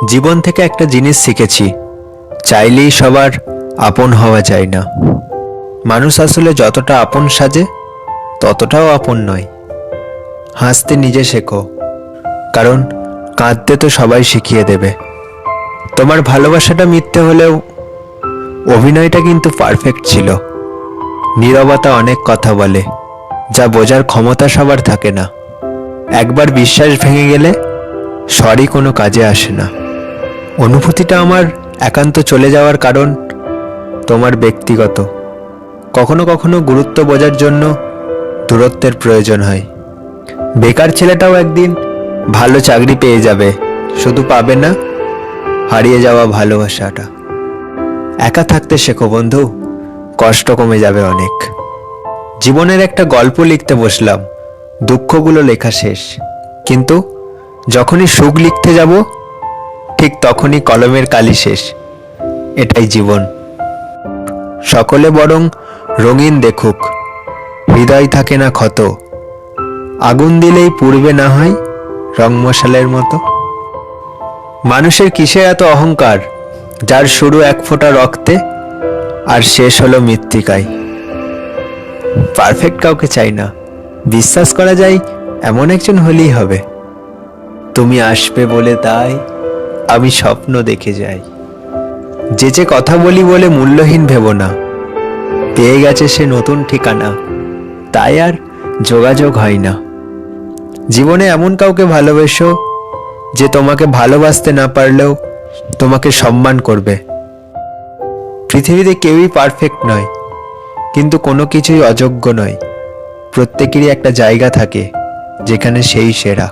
জীবন থেকে একটা জিনিস শিখেছি, চাইলেই সবার আপন হওয়া যায় না। মানুষ আসলে যতটা আপন সাজে ততটাও আপন নয়। হাসতে নিজে শেখো, কারণ কাঁদতে তো সবাই শিখিয়ে দেবে। তোমার ভালোবাসাটা মিথ্যে হলেও অভিনয়টা কিন্তু পারফেক্ট ছিল। নীরবতা অনেক কথা বলে, যা বোঝার ক্ষমতা সবার থাকে না। একবার বিশ্বাস ভেঙে গেলে সরি কোনো কাজে আসে না। অনুভূতিটা আমার একান্ত চলে যাওয়ার কারণ তোমার ব্যক্তিগত। কখনো কখনো গুরুত্ব বোঝার জন্য দূরত্বের প্রয়োজন হয়। বেকার ছেলেটাও একদিন ভালো চাকরি পেয়ে যাবে, শুধু পাবে না হারিয়ে যাওয়া ভালোবাসাটা। একা থাকতে শেখো বন্ধু, কষ্ট কমে যাবে অনেক। জীবনের একটা গল্প লিখতে বসলাম, দুঃখগুলো লেখা শেষ, কিন্তু যখনই সুখ লিখতে যাব ঠিক তখনই কলমের কালি শেষ। এটাই জীবন। সকলে বরং রঙিন দেখুক, হৃদয় থাকে না ক্ষত। আগুন দিলেই পুড়বে না হয় রং মশালের মতো। মানুষের কিসের এত অহংকার, যার শুরু এক ফোঁটা রক্তে আর শেষ হলো মৃত্তিকায়। পারফেক্ট কাউকে চাই না, বিশ্বাস করা যায় এমন একজন হলেই হবে। তুমি আসবে বলে তাই আমি স্বপ্ন দেখে যাই। যে কথা বলি বলে মূল্যহীন ভেব না, পেয়ে গেছে সে নতুন ঠিকানা, তাই আর যোগাযোগ হয় না। জীবনে এমন কাউকে ভালোবেসো যে তোমাকে ভালোবাসতে না পারলেও তোমাকে সম্মান করবে। পৃথিবীতে কেউই পারফেক্ট নয়, কিন্তু কোনো কিছুই অযোগ্য নয়। প্রত্যেকেরই একটা জায়গা থাকে যেখানে সেই সেরা।